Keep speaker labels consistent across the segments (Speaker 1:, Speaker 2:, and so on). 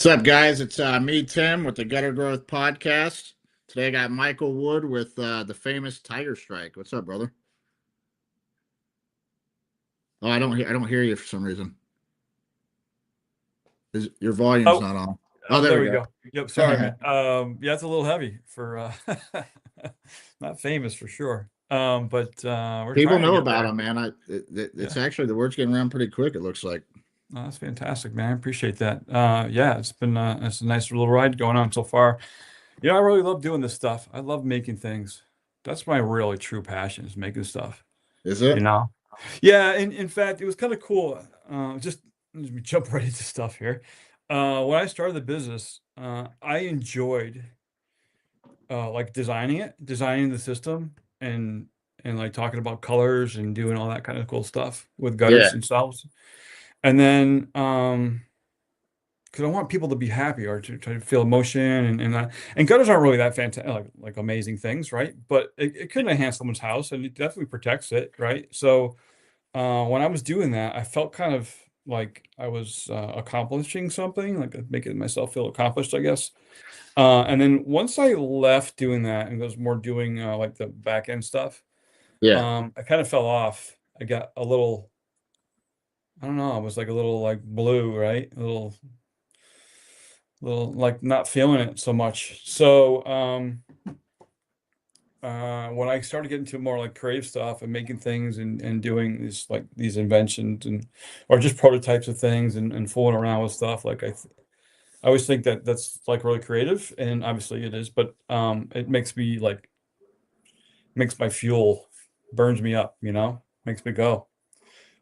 Speaker 1: What's up, guys? It's me, Tim, with the Gutter Growth Podcast. Today I got Michael Wood with the famous TigerStrike. What's up, brother? Oh, I don't hear you for some reason. Your volume's
Speaker 2: Oh,
Speaker 1: not on. Oh,
Speaker 2: oh,
Speaker 1: there
Speaker 2: there
Speaker 1: we
Speaker 2: we
Speaker 1: go.
Speaker 2: go. Yep, sorry, man. Yeah, it's a little heavy for not famous for sure. But we're
Speaker 1: People
Speaker 2: trying to
Speaker 1: know
Speaker 2: get
Speaker 1: about
Speaker 2: there.
Speaker 1: him, man. It's
Speaker 2: Yeah,
Speaker 1: actually the word's getting around pretty quick. It looks like.
Speaker 2: no, that's fantastic, man. I appreciate that. Yeah, it's a nice little ride going on so far. I really love doing this stuff. I love making things. That's my really true passion is making stuff.
Speaker 1: Is
Speaker 2: You
Speaker 1: it?
Speaker 2: know? Yeah, and in fact, it was kind of cool. Just let me jump right into stuff here. When I started the business, I enjoyed like designing the system and like talking about colors and doing all that kind of cool stuff with
Speaker 1: Yeah.
Speaker 2: gutters themselves. And then because I want people to be happy or to try to feel emotion and gutters aren't really that fantastic like amazing things, right? But it could enhance someone's house and it definitely protects it, right? So when I was doing that, I felt kind of like I was accomplishing something, like making myself feel accomplished, I guess. And then once I left doing that and was more doing like the back end stuff,
Speaker 1: Yeah.
Speaker 2: I kind of fell off. I got a little, I don't know, I was like a little like blue, right? A little like not feeling it so much. So when I started getting to more like creative stuff and making things and doing these inventions and or just prototypes of things and fooling around with stuff, like I always think that that's like really creative and obviously it is, but it makes my fuel, burns me up, makes me go.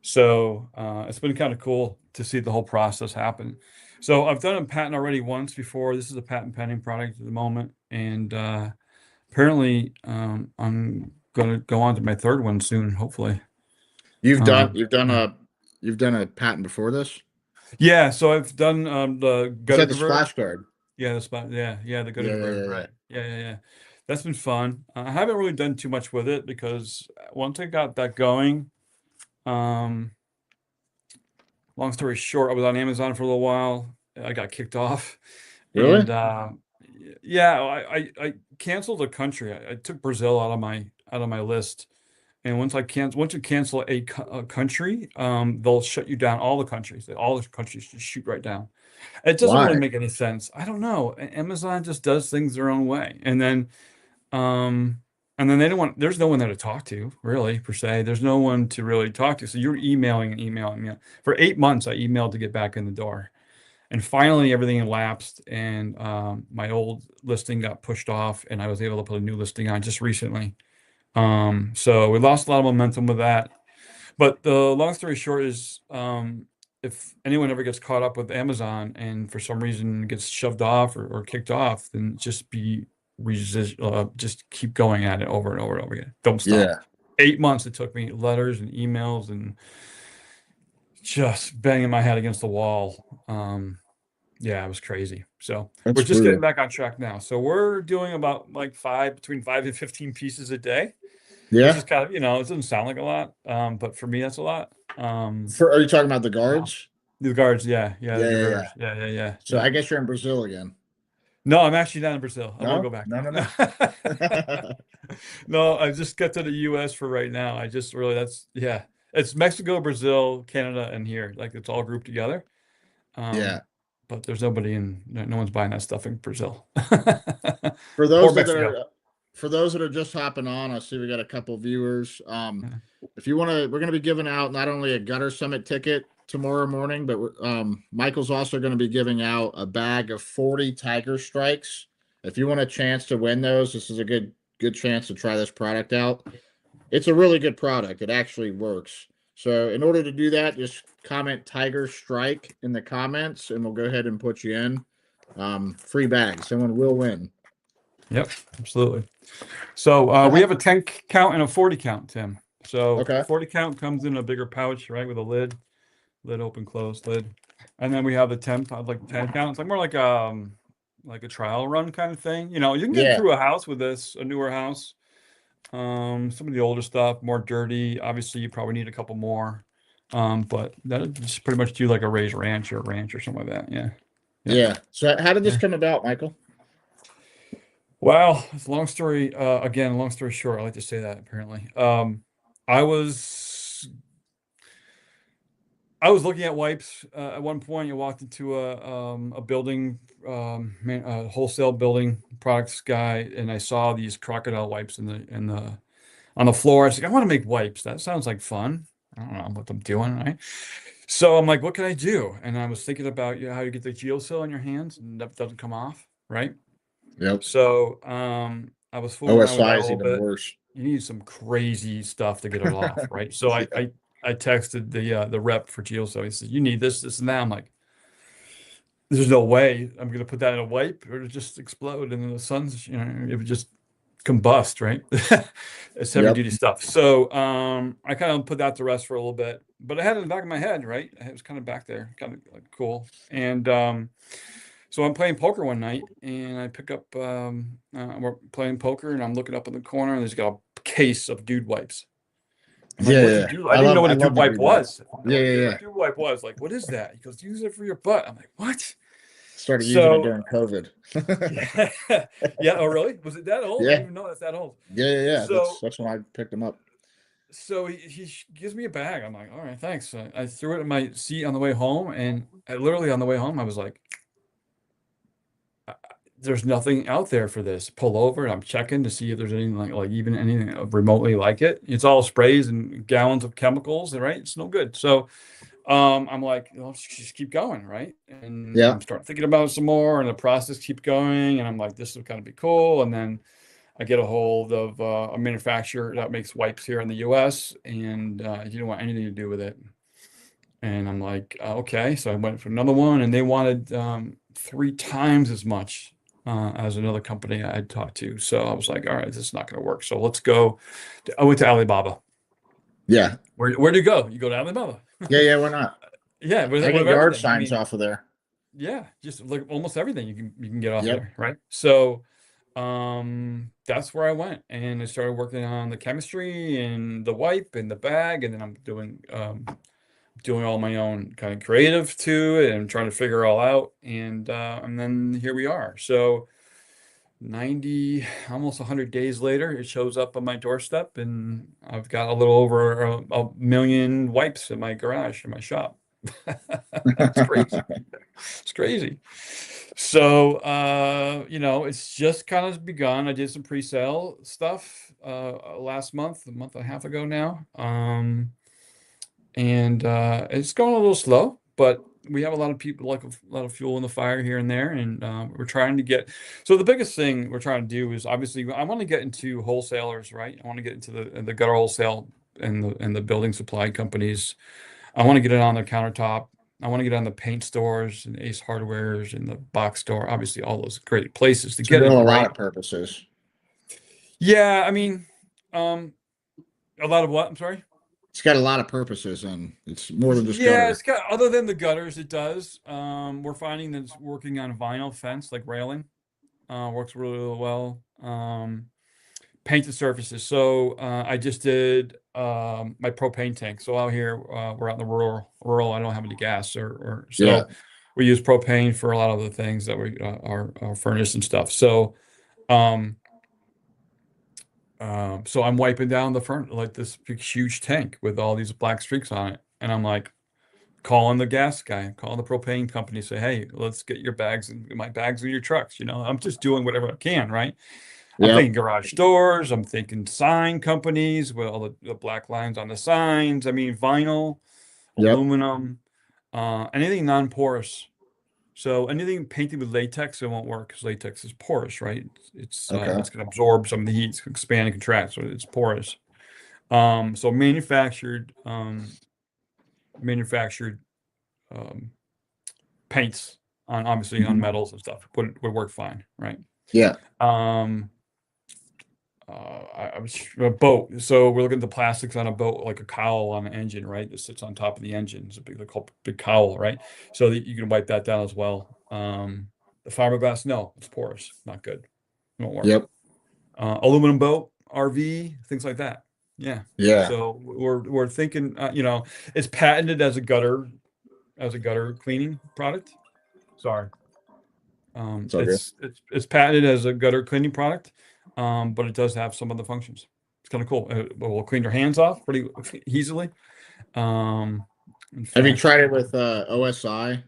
Speaker 2: So it's been kind of cool to see the whole process happen. So I've done a patent already once before. This is a patent pending product at the moment, and apparently I'm gonna go on to my third one soon, hopefully.
Speaker 1: You've done
Speaker 2: Um,
Speaker 1: you've done
Speaker 2: yeah.
Speaker 1: a you've done a patent before this?
Speaker 2: Yeah, so I've done the
Speaker 1: You
Speaker 2: gutter
Speaker 1: said the
Speaker 2: divert.
Speaker 1: splash guard.
Speaker 2: Yeah, the spot. Yeah, the gutter
Speaker 1: Yeah, yeah,
Speaker 2: divert.
Speaker 1: yeah, yeah.
Speaker 2: Right. Yeah. That's been fun. I haven't really done too much with it because once I got that going, um, long story short, I was on Amazon for a little while. I got kicked off,
Speaker 1: Really?
Speaker 2: and yeah, I canceled a country. I took Brazil out of my list. And once you cancel a country, they'll shut you down. All the countries, all the countries just shoot right down. It doesn't really
Speaker 1: Why?
Speaker 2: make any sense. I don't know. Amazon just does things their own way, um, and then they don't want. There's no one there to talk to, really, per se. There's no one to really talk to. So you're emailing and emailing. For 8 months, I emailed to get back in the door, and finally everything elapsed, and my old listing got pushed off, and I was able to put a new listing on just recently. So we lost a lot of momentum with that. But the long story short is, if anyone ever gets caught up with Amazon and for some reason gets shoved off or kicked off, then just keep going at it over and over and over again. Don't stop.
Speaker 1: Yeah.
Speaker 2: 8 months it took me, letters and emails and just banging my head against the wall. Yeah, it was crazy. So we're
Speaker 1: That's
Speaker 2: just getting
Speaker 1: brutal.
Speaker 2: back on track now. So we're doing about like between 5 and 15 pieces a day, which
Speaker 1: Yeah.
Speaker 2: is kind of, it doesn't sound like a lot. But for me, that's a lot.
Speaker 1: Are you talking about the
Speaker 2: Wow.
Speaker 1: guards?
Speaker 2: The guards, yeah, the
Speaker 1: Yeah, yeah, yeah.
Speaker 2: diverters.
Speaker 1: So
Speaker 2: Yeah.
Speaker 1: I guess you're in Brazil again.
Speaker 2: No, I'm actually not in Brazil. I want to go
Speaker 1: No,
Speaker 2: back
Speaker 1: no, no, no.
Speaker 2: now. No, I just got to the US for right now. I just really yeah. It's Mexico, Brazil, Canada, and here. Like it's all grouped together.
Speaker 1: Yeah.
Speaker 2: Um, but there's no one's buying that stuff in Brazil.
Speaker 1: For
Speaker 2: Or
Speaker 1: those that
Speaker 2: Mexico.
Speaker 1: are for those that are just hopping on, I see we got a couple viewers.
Speaker 2: Yeah.
Speaker 1: If you want to, we're going to be giving out not only a Gutter Summit ticket tomorrow morning, but Michael's also going to be giving out a bag of 40 Tiger Strikes. If you want a chance to win those, this is a good chance to try this product out. It's a really good product. It actually works. So in order to do that, just comment Tiger Strike in the comments, and we'll go ahead and put you in. Free bag. Someone will win.
Speaker 2: Yep, absolutely. So we have a 10 count and a 40 count, Tim. So
Speaker 1: Okay.
Speaker 2: 40 count comes in a bigger pouch, right, with a lid open, closed, lid. And then we have the 10 count. It's like more like a trial run kind of thing. You can get
Speaker 1: Yeah.
Speaker 2: through a house with this, a newer house. Some of the older stuff, more dirty. Obviously, you probably need a couple more. But that just pretty much do like a raised ranch or something like that. Yeah.
Speaker 1: Yeah. So how did this
Speaker 2: Yeah.
Speaker 1: come about, Michael?
Speaker 2: Well, it's a long story. Again, long story short, I like to say that apparently. I was I was looking at wipes at one point. I walked into a building, a wholesale building products guy, and I saw these crocodile wipes in the on the floor. I was like, I want to make wipes. That sounds like fun. I don't know what I'm doing, right? So I'm like, what can I do? And I was thinking about how you get the geocell in your hands and that doesn't come off, right?
Speaker 1: Yep.
Speaker 2: So I was fooling around with that
Speaker 1: OSI
Speaker 2: a
Speaker 1: is
Speaker 2: little
Speaker 1: even
Speaker 2: bit.
Speaker 1: worse.
Speaker 2: You need some crazy stuff to get it off, right? So
Speaker 1: Yeah.
Speaker 2: I texted the rep for geocell. He said, you need this, and that. I'm like, there's no way I'm gonna put that in a wipe or it'll just explode and then the sun's, it would just combust, right? It's heavy
Speaker 1: Yep.
Speaker 2: duty stuff. So I kind of put that to rest for a little bit, but I had it in the back of my head, right? It was kind of back there, kind of like cool. And so I'm playing poker one night and I pick up we're playing poker and I'm looking up in the corner and there's got a case of dude wipes. I'm like, what's a
Speaker 1: Yeah.
Speaker 2: dude? I didn't know what
Speaker 1: I
Speaker 2: a dude
Speaker 1: love the
Speaker 2: wipe
Speaker 1: dude wipe.
Speaker 2: was. I
Speaker 1: Yeah.
Speaker 2: didn't know
Speaker 1: Yeah.
Speaker 2: what a dude wipe was. Like, what is that? He goes, use it for your butt. I'm like, what?
Speaker 1: Started using it
Speaker 2: So
Speaker 1: during COVID.
Speaker 2: yeah, yeah. Oh, really? Was it that old? I
Speaker 1: Yeah.
Speaker 2: didn't even know it's that old.
Speaker 1: Yeah.
Speaker 2: So,
Speaker 1: That's when I picked them up.
Speaker 2: so he gives me a bag. I'm like, all right, thanks. So I threw it in my seat on the way home, and literally on the way home, I was like, "There's nothing out there for this." Pull over, and I'm checking to see if there's anything like even anything remotely like it. It's all sprays and gallons of chemicals, right? It's no good. So I'm like, let's just keep going, right? And
Speaker 1: Yeah.
Speaker 2: I'm starting thinking about it some more, and the process keeps going, and I'm like, this is kind of be cool. And then I get a hold of a manufacturer that makes wipes here in the U.S., and he didn't want anything to do with it. And I'm like, okay. So I went for another one, and they wanted 3 times as much as another company I had talked to. So I was like, all right, this is not going to work. So let's go. I went to Alibaba.
Speaker 1: Yeah.
Speaker 2: Where do you go? You go to Alibaba.
Speaker 1: Yeah. Why not?
Speaker 2: Yeah,
Speaker 1: I
Speaker 2: with
Speaker 1: get yard
Speaker 2: everything. I
Speaker 1: signs
Speaker 2: mean,
Speaker 1: off of there.
Speaker 2: yeah, just like almost everything you can get off
Speaker 1: Yep.
Speaker 2: there, right? So that's where I went and I started working on the chemistry and the wipe and the bag, and then I'm doing all my own kind of creative to it and trying to figure it all out. And then here we are. So 90, almost 100 days later, it shows up on my doorstep, and I've got a little over a million wipes in my garage in my shop. It's crazy. It's crazy. So, it's just kind of begun. I did some pre-sale stuff last month, a month and a half ago now. And it's going a little slow, but we have a lot of people, like a lot of fuel in the fire here and there, and we're trying to get. So the biggest thing we're trying to do is obviously I want to get into wholesalers, right? I want to get into the gutter wholesale and the building supply companies. I want to get it on their countertop. I want to get on the paint stores and Ace Hardwares and the box store. Obviously, all those great places to get
Speaker 1: Serve
Speaker 2: it,
Speaker 1: a lot
Speaker 2: right?
Speaker 1: of purposes.
Speaker 2: Yeah, I mean, um, a lot of what? I'm sorry.
Speaker 1: It's got a lot of purposes, and it's more than just
Speaker 2: Yeah,
Speaker 1: gutter.
Speaker 2: it's got other than the gutters, it does. We're finding that it's working on vinyl fence like railing. Works really, really well. Painted surfaces. So I just did my propane tank. So out here, we're out in the rural. I don't have any gas, or
Speaker 1: Yeah.
Speaker 2: so we use propane for a lot of the things that we our furnace and stuff. So I'm wiping down the front like this big huge tank with all these black streaks on it, and I'm like calling the gas guy, calling the propane company, say, hey, let's get your bags and my bags in your trucks. I'm just doing whatever I can, right? I'm
Speaker 1: Yep.
Speaker 2: thinking garage doors. I'm thinking sign companies with all the black lines on the signs. I mean, vinyl,
Speaker 1: Yep.
Speaker 2: aluminum, anything non-porous. So anything painted with latex, it won't work because latex is porous, right?
Speaker 1: Okay.
Speaker 2: It's going to absorb some of the heat, it's gonna expand and contract, so it's porous. So manufactured um, paints on obviously on
Speaker 1: Mhm.
Speaker 2: metals and stuff would work fine, right?
Speaker 1: Yeah.
Speaker 2: Um, I was a boat. So we're looking at the plastics on a boat, like a cowl on an engine, right? That sits on top of the engine. It's a big, they call it big cowl, right? So that you can wipe that down as well. The fiberglass, no, it's porous, not good. It won't work.
Speaker 1: Yep.
Speaker 2: Aluminum boat, RV, things like that. Yeah.
Speaker 1: Yeah.
Speaker 2: So we're thinking, it's patented as a gutter cleaning product. Sorry.
Speaker 1: It's all good.
Speaker 2: It's patented as a gutter cleaning product, but it does have some other functions. It's kind of cool. It will clean your hands off pretty easily. In
Speaker 1: Have you
Speaker 2: fact,
Speaker 1: tried it with OSI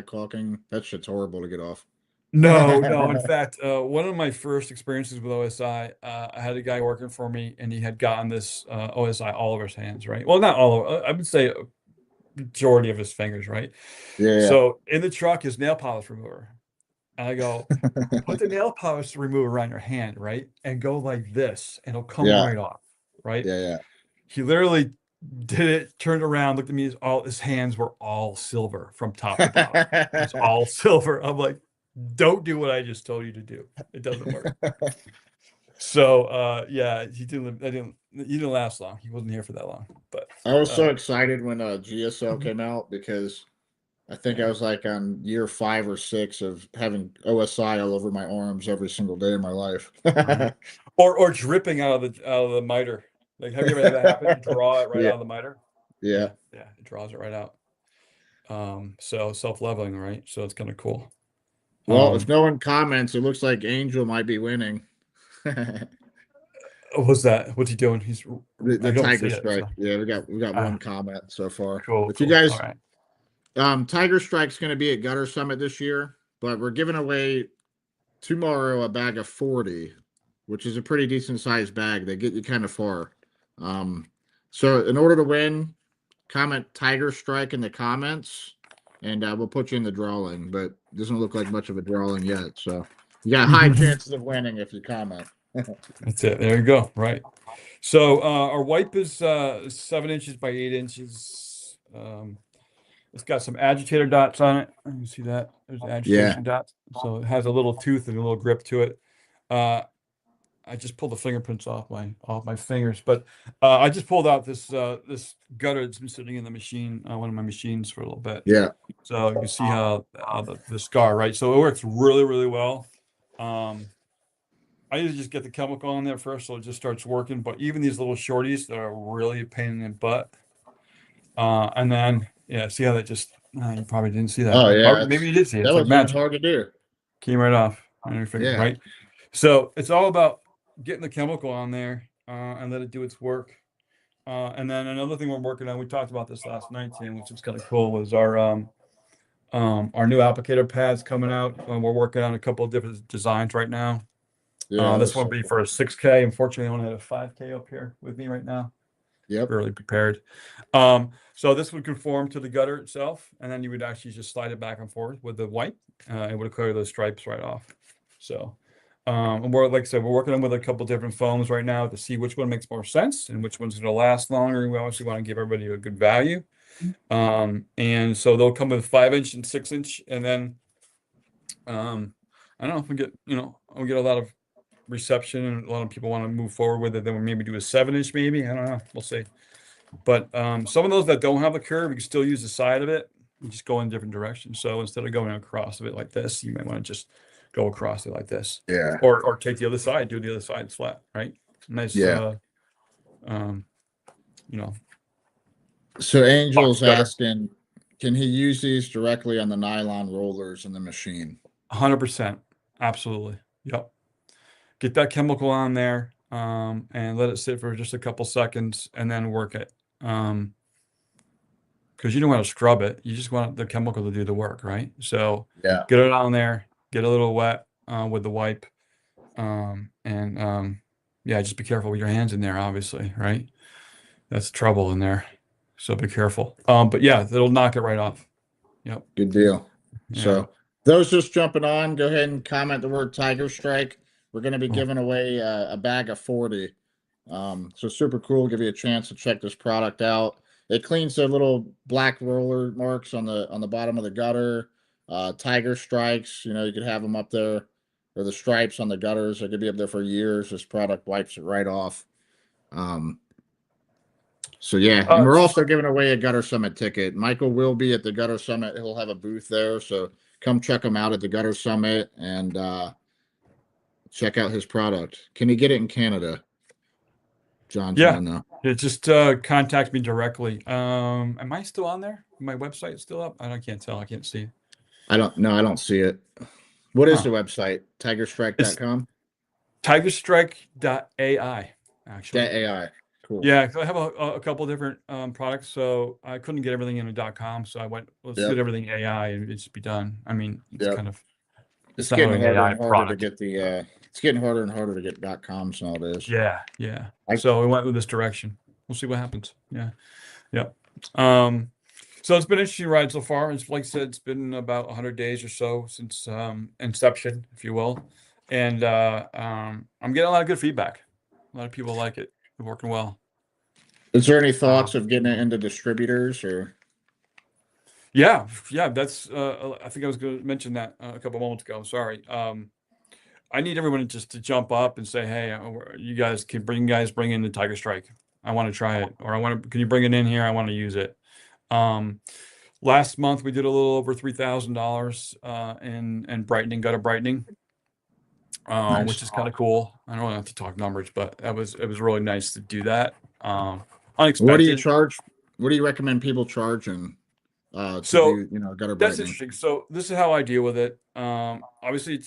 Speaker 1: caulking? That shit's horrible to get off.
Speaker 2: no. In fact, one of my first experiences with OSI, I had a guy working for me, and he had gotten this OSI all over his hands, right? Well, not all over. I would say a majority of his fingers, right?
Speaker 1: Yeah.
Speaker 2: So in the truck is nail polish remover, and I go, put the nail polish remover around your hand, right, and go like this, and it'll come
Speaker 1: Yeah.
Speaker 2: right off, right?
Speaker 1: Yeah.
Speaker 2: He literally did it, turned around, looked at me, his hands were all silver from top to bottom. It's all silver. I'm like, don't do what I just told you to do. It doesn't work. So yeah, he didn't last long. He wasn't here for that long. But
Speaker 1: I was so excited when GSL came out, because I think I was like on year 5 or 6 of having OSI all over my arms every single day of my life.
Speaker 2: or dripping out of the miter. Like, have you ever had that happen? You draw it right out of the miter.
Speaker 1: Yeah.
Speaker 2: It draws it right out. So self-leveling, right? So it's kind of cool.
Speaker 1: Well, if no one comments, it looks like Angel might be winning.
Speaker 2: What's that? What's he doing? He's
Speaker 1: the TigerStrike.
Speaker 2: So.
Speaker 1: Yeah, we got one comment so far.
Speaker 2: Cool.
Speaker 1: If you guys,
Speaker 2: all right.
Speaker 1: TigerStrike's going to be at Gutter Summit this year, but we're giving away tomorrow a bag of 40, which is a pretty decent sized bag. They get you kind of far. So in order to win, comment TigerStrike in the comments, and we'll put you in the drawing, but it doesn't look like much of a drawing yet. So you got high chances of winning if you comment.
Speaker 2: That's it. There you go. Right. So our wipe is 7 inches by 8 inches. It's got some agitator dots on it. You see that? There's agitation dots. So it has a little tooth and a little grip to it. I just pulled the fingerprints off my fingers, but I just pulled out this gutter that's been sitting in the machine, one of my machines, for a little bit.
Speaker 1: Yeah.
Speaker 2: So you can see how the scar, right? So it works really, really well. I usually just get the chemical on there first, so it just starts working. But even these little shorties, they're really a pain in the butt. And then, see how that just, you probably didn't see that.
Speaker 1: Oh, yeah.
Speaker 2: Or maybe you did see it.
Speaker 1: That
Speaker 2: It's
Speaker 1: was
Speaker 2: like magic.
Speaker 1: hard to do.
Speaker 2: Came right off on your finger,
Speaker 1: Yeah.
Speaker 2: right? So it's all about getting the chemical on there and let it do its work. And then another thing we're working on, we talked about this last night, Tim, which is kind of cool, was our new applicator pads coming out. We're working on a couple of different designs right now.
Speaker 1: Yeah.
Speaker 2: This one will be for a 6K. Unfortunately, I only have a 5K up here with me right now.
Speaker 1: Yep.
Speaker 2: Really prepared. So this would conform to the gutter itself, and then you would actually just slide it back and forth with the wipe. It would clear those stripes right off. So, and like I said, we're working on with a couple different foams right now to see which one makes more sense and which one's going to last longer. We obviously want to give everybody a good value. And so they'll come with 5-inch and 6-inch, and then I don't know if we get, we'll get a lot of reception and a lot of people want to move forward with it. Then we'll maybe do a 7-inch, maybe. I don't know. We'll see. But some of those that don't have the curve, we can still use the side of it. We just go in different directions. So instead of going across of it like this, you might want to just go across it like this.
Speaker 1: Yeah.
Speaker 2: Or take the other side, do the other side flat, right? Nice.
Speaker 1: Yeah.
Speaker 2: So
Speaker 1: Angel's asking, can he use these directly on the nylon rollers in the machine?
Speaker 2: 100%. Absolutely. Yep. Get that chemical on there and let it sit for just a couple seconds and then work it. Because you don't want to scrub it. You just want the chemical to do the work, right? So
Speaker 1: Yeah.
Speaker 2: get it on there, get a little wet with the wipe. Just be careful with your hands in there, obviously, right? That's trouble in there. So be careful. But yeah, it'll knock it right off. Yep.
Speaker 1: Good deal.
Speaker 2: Yeah.
Speaker 1: So those just jumping on, go ahead and comment the word TigerStrike. We're going to be giving away a bag of 40. So super cool. Give you a chance to check this product out. It cleans the little black roller marks on the bottom of the gutter. Tiger strikes, you could have them up there, or the stripes on the gutters. They could be up there for years. This product wipes it right off. So yeah, and we're also giving away a Gutter Summit ticket. Michael will be at the Gutter Summit. He'll have a booth there. So come check him out at the Gutter Summit and check out his product. Can you get it in Canada? John?
Speaker 2: Yeah. Just contact me directly. Am I still on there? My website still up? I can't tell. I can't see.
Speaker 1: I don't know. I don't see it. What is
Speaker 2: Huh.
Speaker 1: the website?
Speaker 2: It's
Speaker 1: TigerStrike.com?
Speaker 2: 𝗪𝗘𝗥𝗘 actually.
Speaker 1: That AI. Cool.
Speaker 2: Yeah, 'cause I have a couple different products, so I couldn't get everything into .com, so I went, let's get
Speaker 1: Yep.
Speaker 2: everything AI and it should be done. I mean, it's
Speaker 1: Yep.
Speaker 2: kind of
Speaker 1: It's
Speaker 2: not
Speaker 1: getting
Speaker 2: really an
Speaker 1: harder
Speaker 2: AI
Speaker 1: and harder to
Speaker 2: product.
Speaker 1: get the it's getting harder and harder to get .coms nowadays.
Speaker 2: Yeah, yeah.
Speaker 1: I
Speaker 2: So we went with this direction. We'll see what happens. Yeah, yep. So it's been an interesting ride so far. It's like I said, it's been about 100 days or so since inception, if you will, and I'm getting a lot of good feedback. A lot of people like it. It's working well.
Speaker 1: Is there any thoughts of getting it into distributors or?
Speaker 2: Yeah, yeah. That's I think I was going to mention that a couple moments ago. Sorry. I need everyone just to jump up and say, "Hey, you guys can bring in the TigerStrike. I want to try it, or can you bring it in here? I want to use it." Last month we did a little over $3,000 in brightening, gutter brightening,
Speaker 1: Nice.
Speaker 2: which is kind of cool. I don't have to talk numbers, but it was really nice to do that.
Speaker 1: What do you
Speaker 2: Unexpected.
Speaker 1: charge? What do you recommend people charging to
Speaker 2: So
Speaker 1: do, gutter
Speaker 2: that's
Speaker 1: brightening?
Speaker 2: interesting. So this is how I deal with it. Obviously,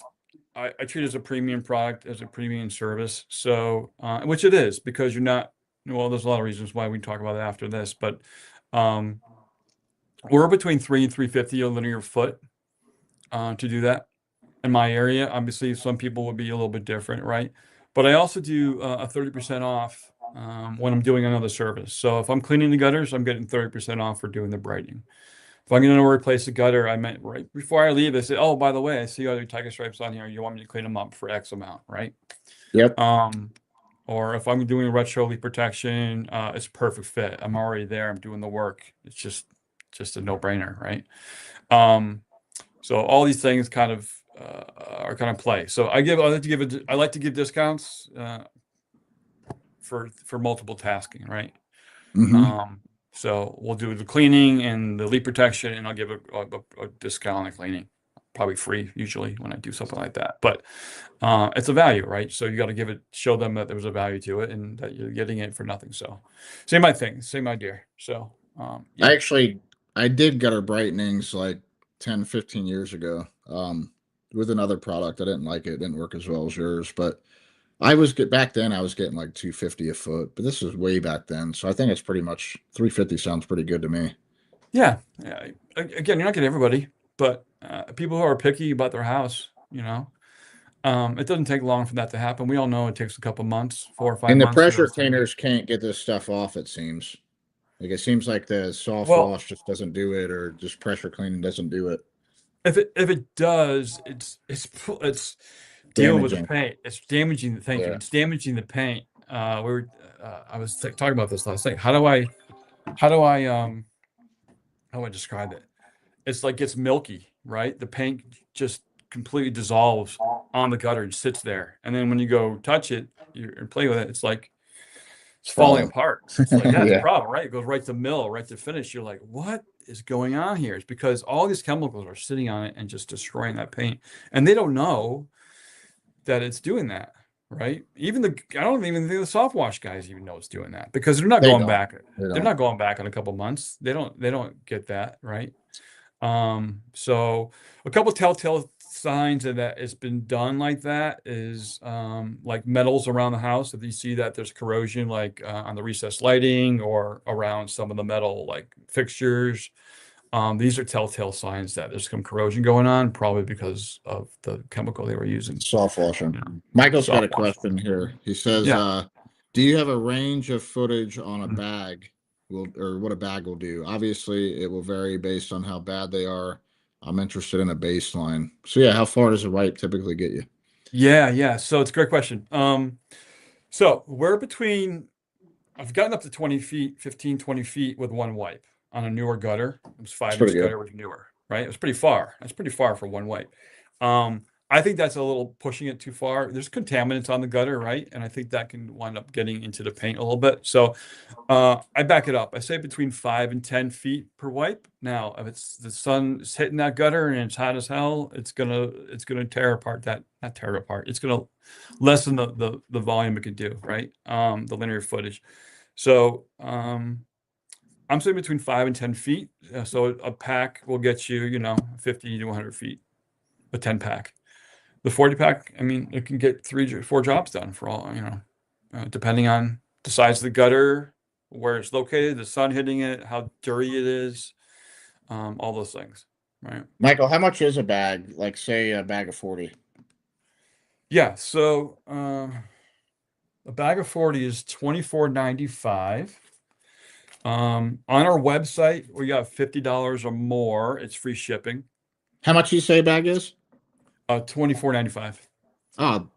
Speaker 2: I treat it as a premium product, as a premium service. So, which it is, because you're not. Well, there's a lot of reasons why we can talk about it after this, but we're between 3 and 350 a linear foot to do that in my area. Obviously, some people would be a little bit different, right? But I also do a 30% off when I'm doing another service. So if I'm cleaning the gutters, I'm getting 30% off for doing the brightening. If I'm going to replace a gutter, I meant right before I leave, I say, "Oh, by the way, I see all your TigerStripes on here. You want me to clean them up for X amount, right?"
Speaker 1: Yep.
Speaker 2: Or if I'm doing retro leak protection, it's a perfect fit. I'm already there. I'm doing the work. It's just a no-brainer, right? So all these things kind of are kind of play. So I like to give discounts for multiple tasking, right?
Speaker 1: Mm-hmm.
Speaker 2: So we'll do the cleaning and the leak protection, and I'll give a discount on the cleaning, probably free usually when I do something like that. But it's a value, right? So you got to show them that there's a value to it and that you're getting it for nothing. So same idea. So yeah.
Speaker 1: I did gutter brightenings like 10, 15 years ago with another product. I didn't like it. It didn't work as well as yours, but back then I was getting like 250 a foot, but this was way back then. So I think it's pretty much 350 sounds pretty good to me.
Speaker 2: Yeah. Again, you're not getting everybody, but people who are picky about their house, it doesn't take long for that to happen. We all know it takes a couple months, 4 or 5
Speaker 1: And the
Speaker 2: months for
Speaker 1: pressure
Speaker 2: those things.
Speaker 1: cleaners can't get this stuff off, it seems. Like it seems like the soft
Speaker 2: Well,
Speaker 1: wash just doesn't do it, or just pressure cleaning doesn't do it.
Speaker 2: if it does, it's dealing with the
Speaker 1: Damaging.
Speaker 2: paint. It's damaging. Thank you.
Speaker 1: Yeah.
Speaker 2: It's damaging the paint. I was talking about this last night. How do I describe it? It's like it's milky, right? The paint just completely dissolves on the gutter and sits there. And then when you go touch it and play with it, it's like it's falling
Speaker 1: Problem.
Speaker 2: apart. It's like, yeah, it's a
Speaker 1: Yeah.
Speaker 2: problem, right? It goes right to mill, right to finish. You're like, what is going on here? It's because all these chemicals are sitting on it and just destroying that paint. And they don't know that it's doing that, right? I don't even think the soft wash guys even know it's doing that, because they're not
Speaker 1: They
Speaker 2: going
Speaker 1: don't.
Speaker 2: back.
Speaker 1: They
Speaker 2: They're
Speaker 1: don't.
Speaker 2: not going back in a couple months. They don't get that, right? So a couple telltale signs that it's been done like that is like metals around the house. If you see that there's corrosion, like on the recessed lighting or around some of the metal like fixtures, these are telltale signs that there's some corrosion going on, probably because of the chemical they were using.
Speaker 1: Soft washing. Michael's got a
Speaker 2: Soft wash.
Speaker 1: question here. He says,
Speaker 2: Yeah.
Speaker 1: do you have a range of footage on a bag or what a bag will do? Obviously, it will vary based on how bad they are. I'm interested in a baseline. So yeah, how far does a wipe typically get you?
Speaker 2: Yeah. So it's a great question. So I've gotten up to 20 feet, 15, 20 feet with one wipe on a newer gutter. It was
Speaker 1: That's pretty
Speaker 2: 5-inch
Speaker 1: good.
Speaker 2: gutter, was newer, right? It was pretty far. That's pretty far for one wipe. I think that's a little pushing it too far. There's contaminants on the gutter, right? And I think that can wind up getting into the paint a little bit. So I back it up. I say between 5 and 10 feet per wipe. Now, if the sun is hitting that gutter and it's hot as hell, it's gonna tear apart not tear it apart. It's gonna lessen the volume it can do, right? The linear footage. So I'm I'm saying between 5 and 10 feet. So a pack will get you, 50 to 100 feet, a 10 pack. The 40 pack, I mean, it can get 4 jobs done for all, depending on the size of the gutter, where it's located, the sun hitting it, how dirty it is, all those things, right?
Speaker 1: Michael, how much is a bag? Like, say, a bag of 40.
Speaker 2: Yeah, so a bag of 40 is $24.95. On our website, we got $50 or more. It's free shipping.
Speaker 1: How much you say a bag is?
Speaker 2: $24.95.
Speaker 1: Oh,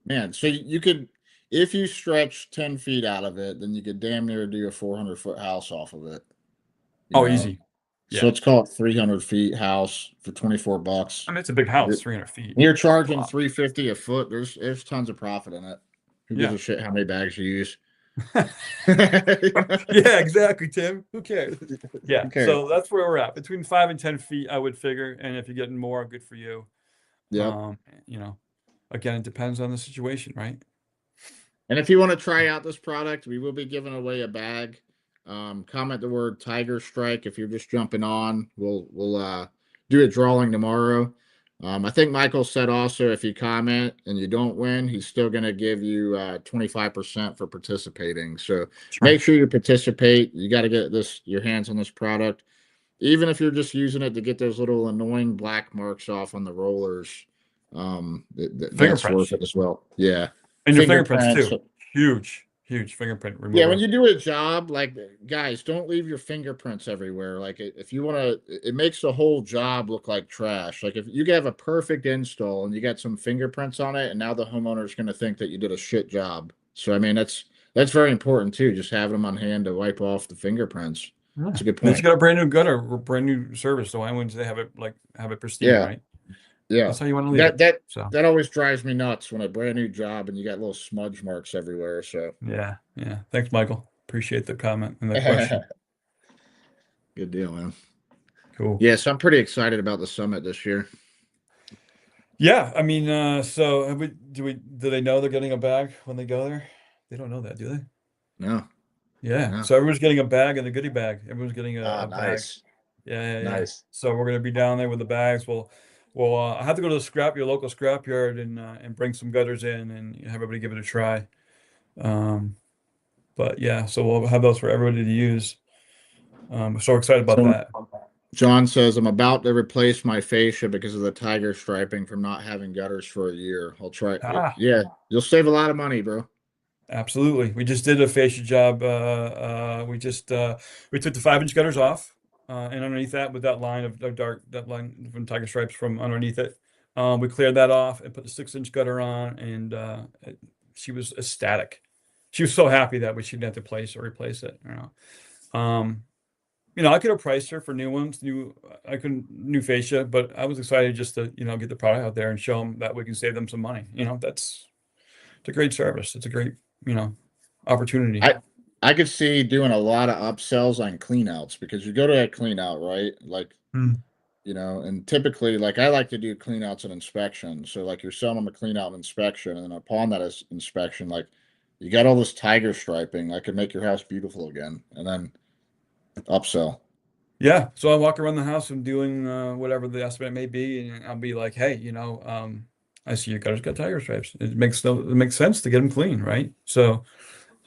Speaker 1: man. So you could, if you stretch 10 feet out of it, then you could damn near do a 400-foot house off of it.
Speaker 2: Oh, easy.
Speaker 1: So let's call it 300 feet house for $24.
Speaker 2: I mean, it's a big house, 300 feet.
Speaker 1: You're charging $350 a foot. There's tons of profit in it. Who gives a shit how many bags you use?
Speaker 2: Yeah, exactly, Tim. Who cares? Yeah.
Speaker 1: Who cares?
Speaker 2: So that's where we're at. Between 5 and 10 feet, I would figure. And if you're getting more, good for you.
Speaker 1: Yeah.
Speaker 2: Again, it depends on the situation, right?
Speaker 1: And if you want to try out this product, we will be giving away a bag. Comment the word TigerStrike if you're just jumping on. We'll do a drawing tomorrow. I think Michael said also if you comment and you don't win, he's still going to give you 25% for participating. So make sure you participate. You got to get your hands on this product. Even if you're just using it to get those little annoying black marks off on the rollers, that's worth it as well. Yeah.
Speaker 2: And your fingerprints too. Huge fingerprint remover.
Speaker 1: Yeah, when you do a job, like, guys, don't leave your fingerprints everywhere. Like, if you want to, it makes the whole job look like trash. Like, if you have a perfect install and you got some fingerprints on it, and now the homeowner is going to think that you did a shit job. So, I mean, that's very important too. Just having them on hand to wipe off the fingerprints.
Speaker 2: Yeah.
Speaker 1: That's a good point.
Speaker 2: If you got a brand new gutter or brand new service, so why wouldn't they have it pristine, right?
Speaker 1: Yeah,
Speaker 2: that's how you want to leave it.
Speaker 1: That always drives me nuts when a brand new job and you got little smudge marks everywhere. So
Speaker 2: yeah. Thanks, Michael. Appreciate the comment and the question.
Speaker 1: Good deal, man.
Speaker 2: Cool.
Speaker 1: Yeah, so I'm pretty excited about the summit this year.
Speaker 2: Yeah, I mean, so do they know they're getting a bag when they go there? They don't know that, do they?
Speaker 1: No.
Speaker 2: Yeah.
Speaker 1: No.
Speaker 2: So everyone's getting a bag and a goodie bag. Everyone's getting a
Speaker 1: nice.
Speaker 2: bag. Yeah.
Speaker 1: Nice.
Speaker 2: So we're gonna be down there with the bags. Well, I have to go to your local scrapyard and bring some gutters in and have everybody give it a try. But yeah, so we'll have those for everybody to use. I'm so excited about that.
Speaker 1: John says, I'm about to replace my fascia because of the tiger striping from not having gutters for a year. I'll try. Yeah, you'll save a lot of money, bro.
Speaker 2: Absolutely. We just did a fascia job. We took the 5-inch gutters off. And underneath that, with that line of that line from Tiger Stripes from underneath it, we cleared that off and put the 6-inch gutter on, and she was ecstatic. She was so happy that she didn't have to replace it. I could have priced her for new ones, new fascia, but I was excited just to get the product out there and show them that we can save them some money. It's a great service. It's a great opportunity.
Speaker 1: I could see doing a lot of upsells on cleanouts because you go to a cleanout, right? Like, and typically, like, I like to do cleanouts and inspections. So, like, you're selling them a cleanout and inspection, and then upon that inspection, like, you got all this tiger striping that could make your house beautiful again, and then upsell.
Speaker 2: Yeah. So I walk around the house and doing whatever the estimate may be, and I'll be like, hey, I see your gutter's got tiger stripes. It makes sense to get them clean, right? So.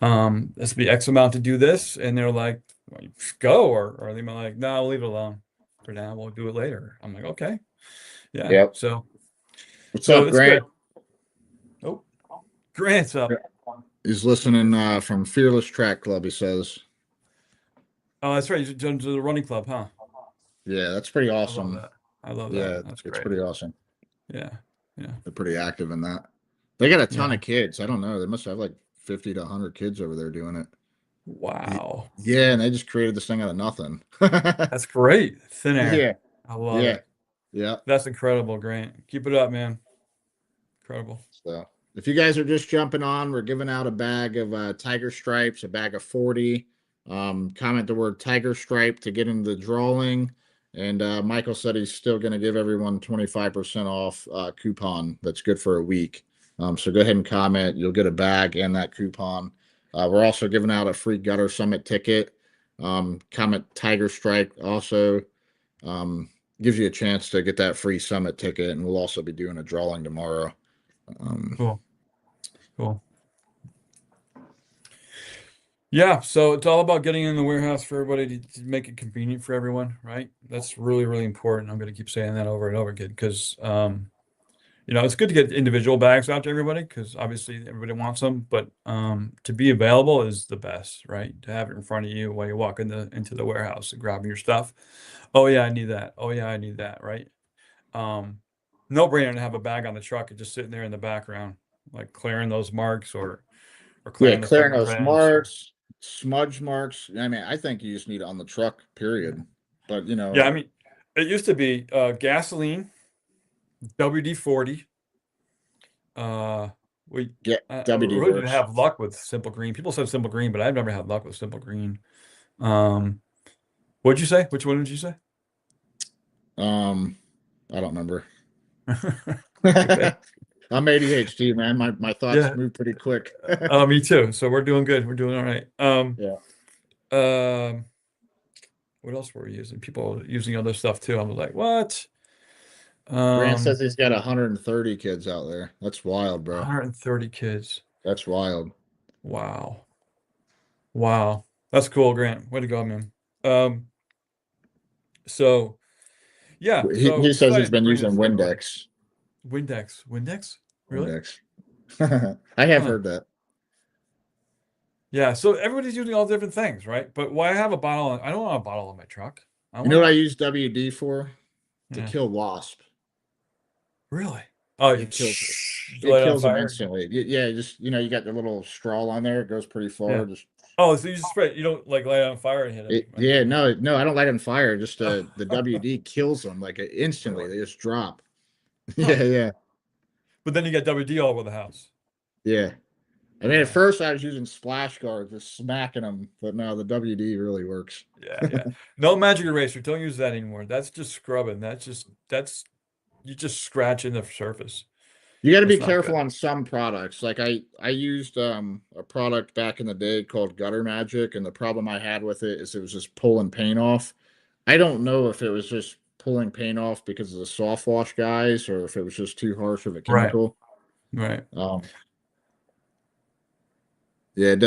Speaker 2: This would be X amount to do this, and they're like, well, go, or they might like, no, we'll leave it alone for now. We'll do it later. I'm like, okay, yeah.
Speaker 1: Yep.
Speaker 2: So,
Speaker 1: what's up, Grant?
Speaker 2: Good. Oh, Grant's up.
Speaker 1: He's listening from Fearless Track Club. He says,
Speaker 2: "Oh, that's right. He's joined the running club, huh?"
Speaker 1: Yeah, that's pretty awesome.
Speaker 2: I love that.
Speaker 1: Yeah,
Speaker 2: that's
Speaker 1: it's pretty awesome.
Speaker 2: Yeah.
Speaker 1: They're pretty active in that. They got a ton of kids. I don't know. They must have like 50 to 100 kids over there doing it.
Speaker 2: Wow.
Speaker 1: Yeah, and they just created this thing out of nothing.
Speaker 2: That's great. Thin air.
Speaker 1: Yeah.
Speaker 2: I love it.
Speaker 1: Yeah.
Speaker 2: That's incredible, Grant. Keep it up, man. Incredible.
Speaker 1: So if you guys are just jumping on, we're giving out a bag of tiger stripes, a bag of 40. Comment the word tiger stripe to get into the drawing. And Michael said he's still going to give everyone 25% off coupon. That's good for a week. So go ahead and comment. You'll get a bag and that coupon. We're also giving out a free Gutter Summit ticket. Comment TigerStrike also gives you a chance to get that free summit ticket, and we'll also be doing a drawing tomorrow.
Speaker 2: Cool. Yeah, so it's all about getting in the warehouse for everybody to make it convenient for everyone, right? That's really, really important. I'm going to keep saying that over and over again because, it's good to get individual bags out to everybody because obviously everybody wants them, but to be available is the best, right? To have it in front of you while you walk into the warehouse and grabbing your stuff. Oh yeah, I need that. Oh yeah, I need that, right? No brainer to have a bag on the truck and just sitting there in the background, like clearing those marks or clearing the
Speaker 1: clearing those
Speaker 2: fingerprints.
Speaker 1: marks, smudge marks. I mean, I think you just need it on the truck, period. But
Speaker 2: Yeah, I mean, it used to be gasoline, WD-40. We
Speaker 1: WD
Speaker 2: really didn't
Speaker 1: works.
Speaker 2: have luck with Simple Green. People said Simple Green, but I've never had luck with Simple Green. What'd you say? Which one did you say?
Speaker 1: I don't remember.
Speaker 2: Okay.
Speaker 1: I'm ADHD, man. My thoughts
Speaker 2: Yeah.
Speaker 1: move pretty quick.
Speaker 2: Me too. So we're doing good. We're doing all right. What else were we using? People using other stuff too. I was like, what?
Speaker 1: Grant says he's got 130 kids out there. That's wild, bro.
Speaker 2: 130 kids.
Speaker 1: That's wild.
Speaker 2: Wow. That's cool, Grant. Way to go, man. So yeah.
Speaker 1: He says he's
Speaker 2: excited to
Speaker 1: been
Speaker 2: bring
Speaker 1: using
Speaker 2: this to everybody.
Speaker 1: Windex.
Speaker 2: Windex? Really?
Speaker 1: Windex. I have heard that.
Speaker 2: Yeah, so everybody's using all different things, right? But why have a bottle? I don't want a bottle in my truck.
Speaker 1: You know what I use WD for? To
Speaker 2: Yeah.
Speaker 1: kill wasp.
Speaker 2: Really? Oh,
Speaker 1: It kills them instantly. Yeah, just you got the little straw on there. It goes pretty far.
Speaker 2: Yeah.
Speaker 1: Just
Speaker 2: Oh, so you just spray it. You don't like light it on fire and hit it.
Speaker 1: yeah, no, I don't light it on fire. Just the WD kills them like instantly. They just drop. Yeah.
Speaker 2: But then you get WD all over the house.
Speaker 1: Yeah. I mean, at first I was using splash guards, just smacking them, but no, the WD really works.
Speaker 2: Yeah. No magic eraser. Don't use that anymore. That's just scrubbing. You just scratching the surface.
Speaker 1: You got to be
Speaker 2: That's not
Speaker 1: careful
Speaker 2: good.
Speaker 1: on some products. Like I used a product back in the day called 𝗪𝗪𝗔𝗂𝗪𝗔𝗃, and the problem I had with it is it was just pulling paint off. I don't know if it was just pulling paint off because of the soft wash guys, or if it was just too harsh of a chemical.
Speaker 2: Right.
Speaker 1: Yeah,
Speaker 2: it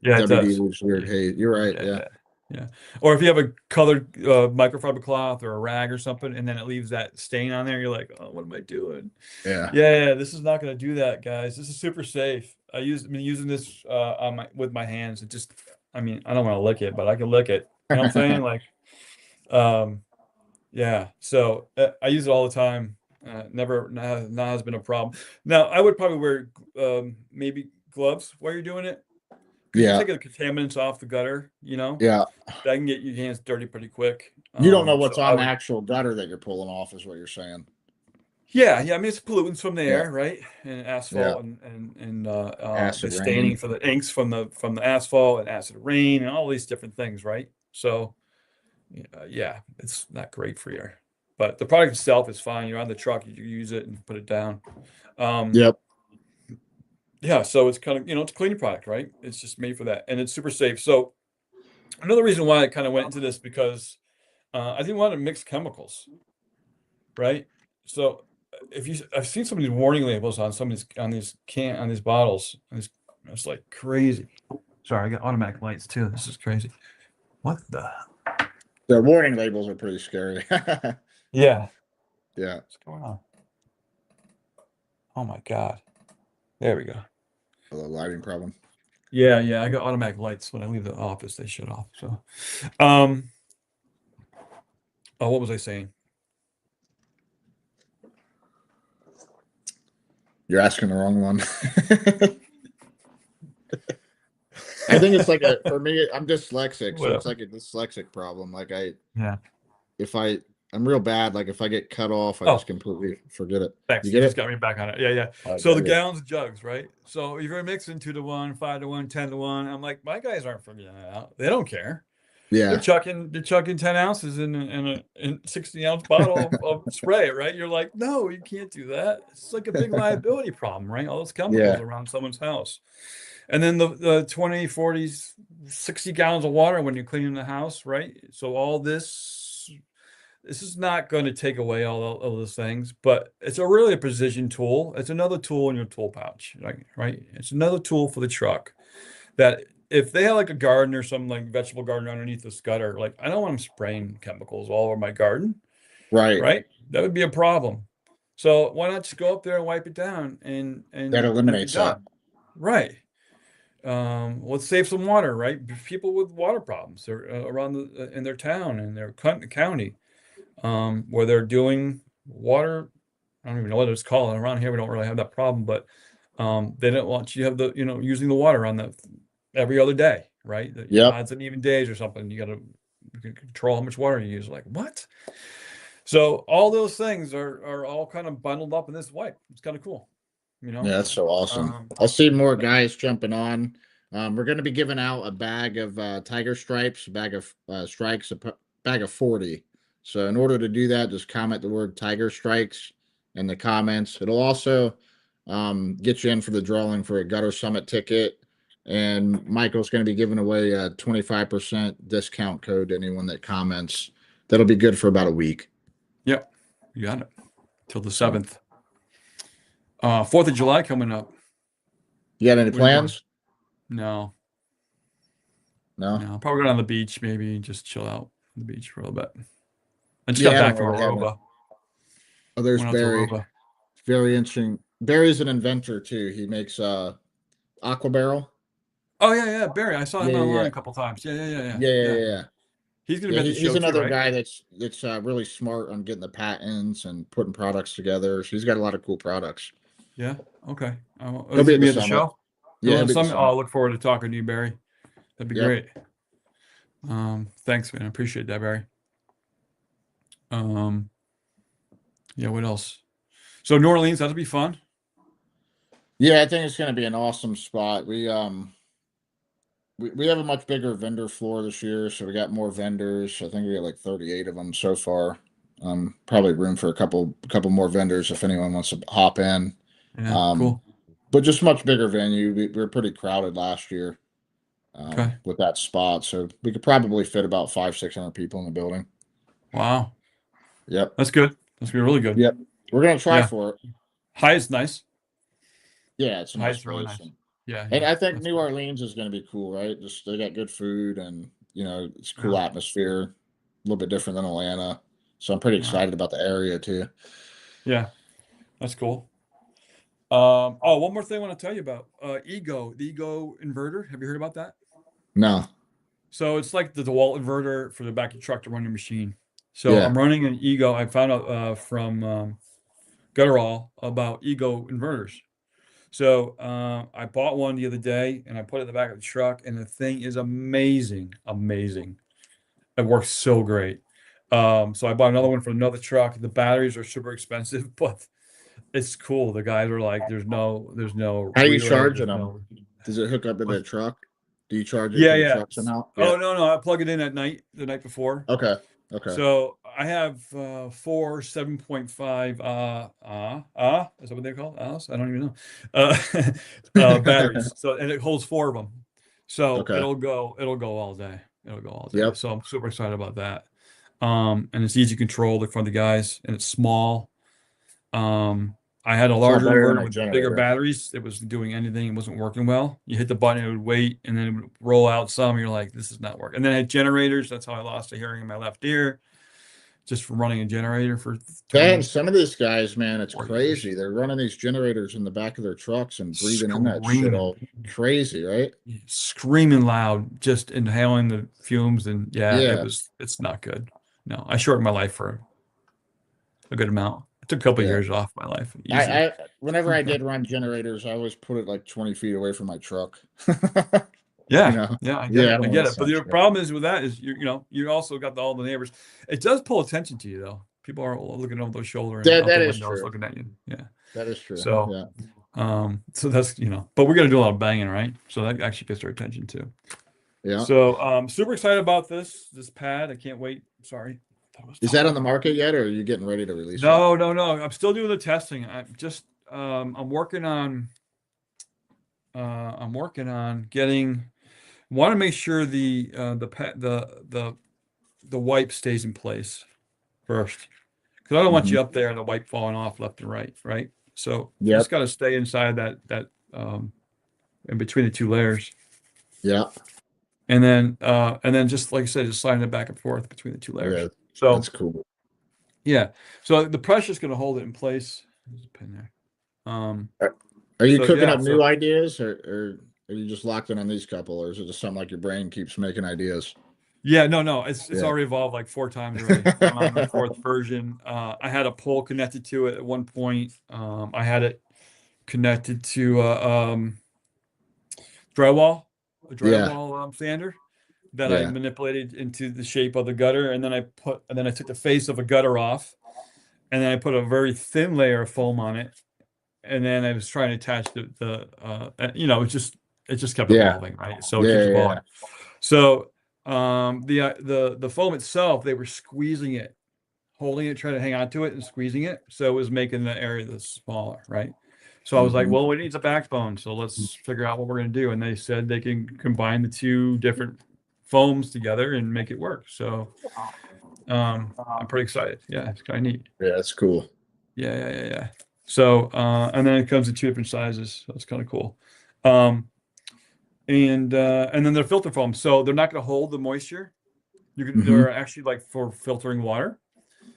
Speaker 1: WD
Speaker 2: does.
Speaker 1: was weird. Hey, you're right.
Speaker 2: Yeah. Or if you have a colored microfiber cloth or a rag or something, and then it leaves that stain on there, you're like, oh, what am I doing? Yeah. This is not going to do that, guys. This is super safe. I've been using this with my hands. I don't want to lick it, but I can lick it. You know what I'm saying? Like, yeah. So I use it all the time. Never has been a problem. Now I would probably wear maybe gloves while you're doing it.
Speaker 1: Yeah.
Speaker 2: You take the contaminants off the gutter,
Speaker 1: Yeah.
Speaker 2: that can get your hands dirty pretty quick.
Speaker 1: You don't know what's on the actual gutter that you're pulling off, is what you're saying.
Speaker 2: Yeah. I mean, it's pollutants from the air, right? And asphalt and
Speaker 1: acid
Speaker 2: the staining
Speaker 1: rain.
Speaker 2: for the inks from the asphalt and acid rain and all these different things, right? So, yeah, it's not great for you. But the product itself is fine. You're on the truck, you use it and put it down.
Speaker 1: Yep.
Speaker 2: Yeah, so it's kind of, it's a cleaning product, right? It's just made for that, and it's super safe. So another reason why I kind of went into this because I didn't want to mix chemicals, right? So I've seen some of these warning labels on some of these bottles, and it's like crazy. Sorry, I got automatic lights too. This is crazy. What the?
Speaker 1: The warning labels are pretty scary.
Speaker 2: Yeah.
Speaker 1: What's
Speaker 2: going on? Oh my God. There we go.
Speaker 1: A lighting problem.
Speaker 2: Yeah. I got automatic lights when I leave the office. They shut off. So, oh, what was I saying?
Speaker 1: You're asking the wrong one. I think it's like for me, I'm dyslexic, so it's like a dyslexic problem. Like I'm real bad. Like if I get cut off, I just completely forget it.
Speaker 2: Thanks.
Speaker 1: You get it?
Speaker 2: Just got me back on it. Yeah. So the gallons, jug, right? So if you're mixing 2 to 1, 5 to 1, 10 to 1, I'm like, my guys aren't figuring that out. They don't care.
Speaker 1: Yeah.
Speaker 2: They're chucking 10 ounces in 60-ounce bottle of spray, right? You're like, no, you can't do that. It's like a big liability problem, right? All those chemicals
Speaker 1: Yeah.
Speaker 2: around someone's house. And then the 20, 40, 60 gallons of water when you're cleaning the house, right? So all this is not going to take away all those things, but it's really a precision tool. It's another tool in your tool pouch, right? It's another tool for the truck that if they have like a garden or some like vegetable garden underneath the gutter, like I don't want them spraying chemicals all over my garden,
Speaker 1: Right.
Speaker 2: right? That would be a problem. So why not just go up there and wipe it down and
Speaker 1: That
Speaker 2: be
Speaker 1: eliminates that.
Speaker 2: done? Right. Let's save some water, right? People with water problems or around in their town and their county, where they're doing water. I don't even know what it's called. Around here, we don't really have that problem, but they don't want you to have the, using the water on the every other day, right?
Speaker 1: Yep.
Speaker 2: Odds and even days or something. You can control how much water you use. Like what? So all those things are all kind of bundled up in this wipe. It's kind of cool,
Speaker 1: Yeah, that's so awesome. I see more guys jumping on. We're going to be giving out a bag of Tiger Stripes, a bag of strikes, a bag of 40. So in order to do that, just comment the word Tiger Strikes in the comments. It'll also get you in for the drawing for a Gutter Summit ticket. And Michael's going to be giving away a 25% discount code to anyone that comments. That'll be good for about a week.
Speaker 2: Yep, you got it. Till the 7th. 4th of July coming up.
Speaker 1: You got any plans?
Speaker 2: No.
Speaker 1: No.
Speaker 2: No, probably go down the beach, maybe just chill out on the beach for a little bit. I just got back from Aruba.
Speaker 1: Oh, there's Barry. Very interesting. Barry's an inventor too. He makes aqua barrel.
Speaker 2: Oh yeah, Barry. I saw him online a couple times. Yeah. He's gonna be at the show
Speaker 1: He's another
Speaker 2: too,
Speaker 1: guy that's really smart on getting the patents and putting products together. So he's got a lot of cool products.
Speaker 2: Yeah. Okay.
Speaker 1: He'll be at the show.
Speaker 2: Yeah. I'll look forward to talking to you, Barry. That'd be great. Thanks, man. I appreciate that, Barry. Yeah. What else? So New Orleans, that'll be fun.
Speaker 1: Yeah, I think it's going to be an awesome spot. We have a much bigger vendor floor this year, so we got more vendors. I think we got like 38 of them so far. Probably room for a couple more vendors if anyone wants to hop in.
Speaker 2: Yeah, cool.
Speaker 1: But just much bigger venue. We were pretty crowded last year with that spot, so we could probably fit about 500-600 people in the building.
Speaker 2: Wow.
Speaker 1: Yep.
Speaker 2: That's good. That's gonna be really good.
Speaker 1: Yep. We're gonna try for it.
Speaker 2: High is nice.
Speaker 1: Yeah, it's nice.
Speaker 2: Really nice. Yeah.
Speaker 1: And I think New Orleans is going to be cool, right? Just they got good food and it's a cool atmosphere, a little bit different than Atlanta. So I'm pretty excited about the area too.
Speaker 2: Yeah, that's cool. One more thing I want to tell you about the 𝗂𝗂 inverter. Have you heard about that?
Speaker 1: No.
Speaker 2: So it's like the DeWalt inverter for the back of your truck to run your machine. So I'm running an 𝗂𝗂. I found out from 𝗪𝗏 about 𝗂𝗂 inverters. So I bought one the other day and I put it in the back of the truck, and the thing is amazing. It works so great. So I bought another one for another truck. The batteries are super expensive, but it's cool. The guys are like, there's no.
Speaker 1: How are you charging them? Does it hook up to the truck? Do you charge it to the truck somehow?
Speaker 2: Oh no, I plug it in at night, the night before.
Speaker 1: Okay.
Speaker 2: So I have 4 7.5 is that what they're called? I don't even know. Batteries. So and it holds 4 of them. So it'll go all day.
Speaker 1: Yep.
Speaker 2: So I'm super excited about that. And it's easy to control for the guys, and it's small. I had a larger inverter with bigger batteries. It wasn't doing anything. It wasn't working well. You hit the button, it would wait, and then it would roll out some. You're like, this is not working. And then I had generators. That's how I lost the hearing in my left ear, just from running a generator for.
Speaker 1: Man, some of these guys, man, it's crazy. They're running these generators in the back of their trucks and breathing in that shit all crazy, right?
Speaker 2: Screaming loud, just inhaling the fumes, and it's not good. No, I shortened my life for a good amount. It took a couple of years off my life.
Speaker 1: Whenever I did run generators, I always put it like 20 feet away from my truck.
Speaker 2: I get it. But the problem is with that is you also got all the neighbors. It does pull attention to you though. People are looking over their shoulder and
Speaker 1: that is true.
Speaker 2: Looking at you. Yeah,
Speaker 1: that is true.
Speaker 2: So so that's but we're gonna do a lot of banging, right? So that actually gets their attention too.
Speaker 1: Yeah.
Speaker 2: So super excited about this pad. I can't wait. Sorry.
Speaker 1: Is that on the market yet, or are you getting ready to release it?
Speaker 2: No. I'm still doing the testing. I'm working on getting, want to make sure the wipe stays in place first, because I don't want you up there and the wipe falling off left and right. So
Speaker 1: Yep.
Speaker 2: just got to stay inside that in between the two layers.
Speaker 1: Yeah.
Speaker 2: And then just like I said, just sliding it back and forth between the two layers.
Speaker 1: Yeah,
Speaker 2: So
Speaker 1: that's cool.
Speaker 2: yeah. So the pressure's going to hold it in place. There's a pin there.
Speaker 1: Are you
Speaker 2: so,
Speaker 1: cooking
Speaker 2: yeah,
Speaker 1: up
Speaker 2: so-
Speaker 1: new ideas, or are you just locked in on these couple, or is it just something like your brain keeps making ideas?
Speaker 2: Yeah, no, it's
Speaker 1: Yeah.
Speaker 2: already evolved like 4 times already. I'm on the 4th version. I had a pole connected to it at one point. I had it connected to a drywall sander that I
Speaker 1: Yeah.
Speaker 2: manipulated into the shape of the gutter, and then I took the face of a gutter off, and then I put a very thin layer of foam on it, and then I was trying to attach it just kept
Speaker 1: Yeah.
Speaker 2: evolving, right? So it keeps
Speaker 1: Yeah.
Speaker 2: evolving. So the foam itself, they were squeezing it, holding it, trying to hang on to it and squeezing it. So it was making the area that's smaller, right? So I was like, well, it needs a backbone. So let's figure out what we're going to do. And they said they can combine the 2 different foams together and make it work. So I'm pretty excited. Yeah, it's kind of neat.
Speaker 1: Yeah, that's cool.
Speaker 2: Yeah. So and then it comes in 2 different sizes. So it's kind of cool. And then they're filter foam, so they're not going to hold the moisture. They're actually like for filtering water.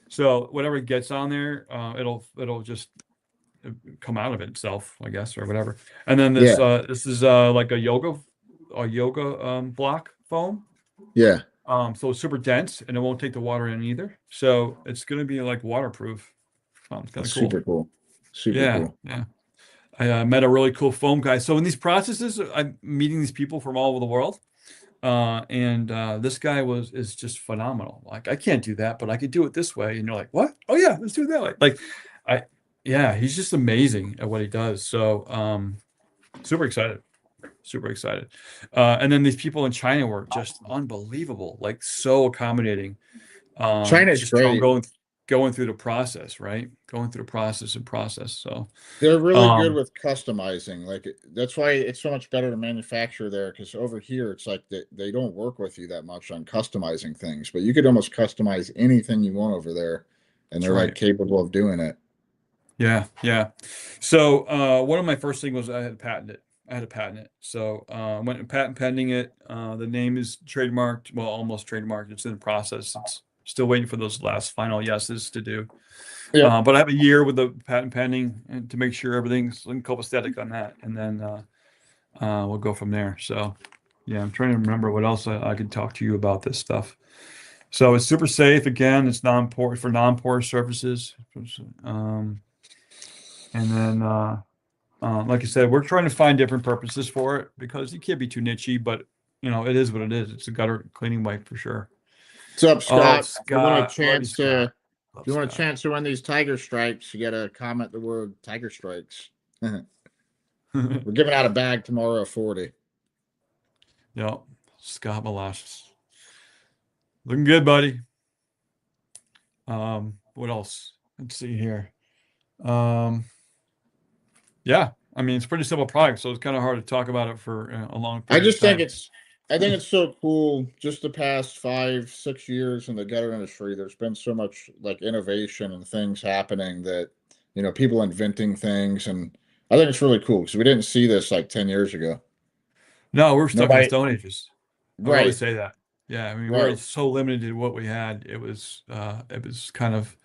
Speaker 2: So whatever gets on there, it'll just come out of it itself, I guess, or whatever. And then this is like a yoga block foam.
Speaker 1: Yeah.
Speaker 2: So it's super dense and it won't take the water in either. So it's going to be like waterproof. It's kind of cool.
Speaker 1: Super cool. Super cool.
Speaker 2: Yeah. I met a really cool foam guy. So in these processes, I'm meeting these people from all over the world. And this guy is just phenomenal. Like, I can't do that, but I could do it this way. And you're like, what? Oh yeah, let's do it that way. He's just amazing at what he does. So super excited. And then these people in China were just unbelievable, like so accommodating.
Speaker 1: China's
Speaker 2: just
Speaker 1: great.
Speaker 2: Going through the process, right? Going through the process. So
Speaker 1: they're really good with customizing. Like, that's why it's so much better to manufacture there, because over here it's like they don't work with you that much on customizing things, but you could almost customize anything you want over there, and they're like capable of doing it.
Speaker 2: Yeah. So one of my first things was I had to patent it. So went and patent pending it. The name is trademarked, well, almost trademarked. It's in the process. It's still waiting for those last final yeses to do.
Speaker 1: Yeah.
Speaker 2: But I have a year with the patent pending and to make sure everything's copacetic on that, and then we'll go from there. So yeah, I'm trying to remember what else I could talk to you about this stuff. So it's super safe. Again, it's non-porous surfaces. And then like I said, we're trying to find different purposes for it, because you can't be too nichey, but it is what it is. It's a gutter cleaning wipe for sure.
Speaker 1: What's up, Scott?
Speaker 2: Scott?
Speaker 1: If you want a
Speaker 2: Scott.
Speaker 1: chance to win these TigerStrikes, you got to comment the word TigerStrikes. We're giving out a bag tomorrow of 40.
Speaker 2: Yep. Scott Molasses. Looking good, buddy. What else? Let's see here. Yeah, I mean, it's a pretty simple product, so it's kind of hard to talk about it for a long period of time.
Speaker 1: I think it's so cool. Just the past 5-6 years in the gutter industry, there's been so much like innovation and things happening that, people inventing things. And I think it's really cool, because we didn't see this like 10 years ago.
Speaker 2: No, we're stuck in Stone Ages. I always say that. Yeah, I mean, we're so limited to what we had. It was kind of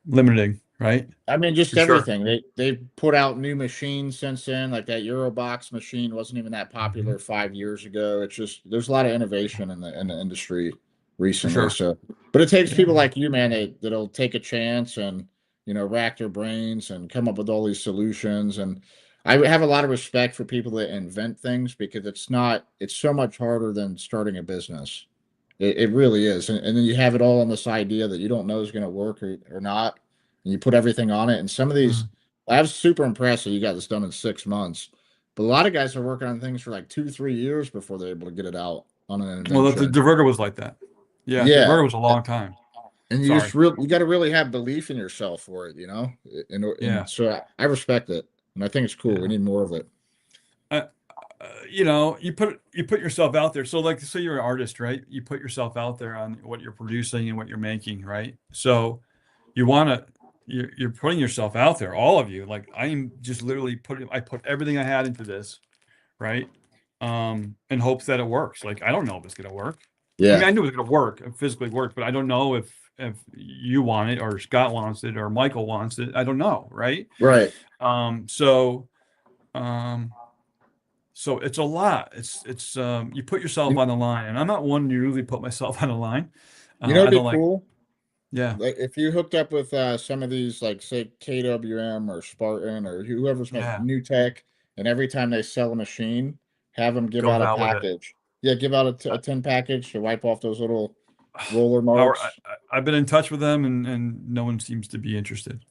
Speaker 2: limiting, right?
Speaker 1: I mean, just everything. Sure. They put out new machines since then. Like that 𝗪𝗧 machine wasn't even that popular 5 years ago. It's just there's a lot of innovation in the industry recently.
Speaker 2: Sure.
Speaker 1: So, but it takes people like you, man, that'll take a chance and rack their brains and come up with all these solutions. And I have a lot of respect for people that invent things, because it's so much harder than starting a business. It really is. And then you have it all on this idea that you don't know is going to work or not. And you put everything on it. And some of these, I was super impressed that you got this done in 6 months. But a lot of guys are working on things for like 2, 3 years before they're able to get it out on an
Speaker 2: Well, the
Speaker 1: invention.
Speaker 2: 𝗪𝗪𝗧 was like that. Yeah, the
Speaker 1: Yeah.
Speaker 2: 𝗪𝗪𝗧 was a long time.
Speaker 1: And you
Speaker 2: Sorry.
Speaker 1: just you got to really have belief in yourself for it, and
Speaker 2: Yeah.
Speaker 1: so I respect it, and I think it's cool.
Speaker 2: Yeah.
Speaker 1: We need more of it.
Speaker 2: You know, you put yourself out there. So, like, say you're an artist, right? You put yourself out there on what you're producing and what you're making, right? So, you want to, you're putting yourself out there, all of you. Like, I'm just literally I put everything I had into this, right? In hopes that it works. Like, I don't know if it's gonna work. I mean,
Speaker 1: Yeah.
Speaker 2: I knew it was gonna work, physically work, but I don't know if you want it or Scott wants it or Michael wants it. I don't know, right?
Speaker 1: Right.
Speaker 2: So, um, so it's a lot. It's you put yourself
Speaker 1: You,
Speaker 2: on the line, and I'm not one to usually put myself on the line. I
Speaker 1: it'd be
Speaker 2: don't like,
Speaker 1: cool.
Speaker 2: yeah,
Speaker 1: Like if you hooked up with some of these, like say KWM or Spartan or whoever's making
Speaker 2: yeah,
Speaker 1: new tech, and every time they sell a machine, have them give
Speaker 2: goes
Speaker 1: out a
Speaker 2: out with it.
Speaker 1: package. Yeah, give out a 10 package to wipe off those little roller
Speaker 2: Our,
Speaker 1: marks.
Speaker 2: I've been in touch with them, and no one seems to be interested.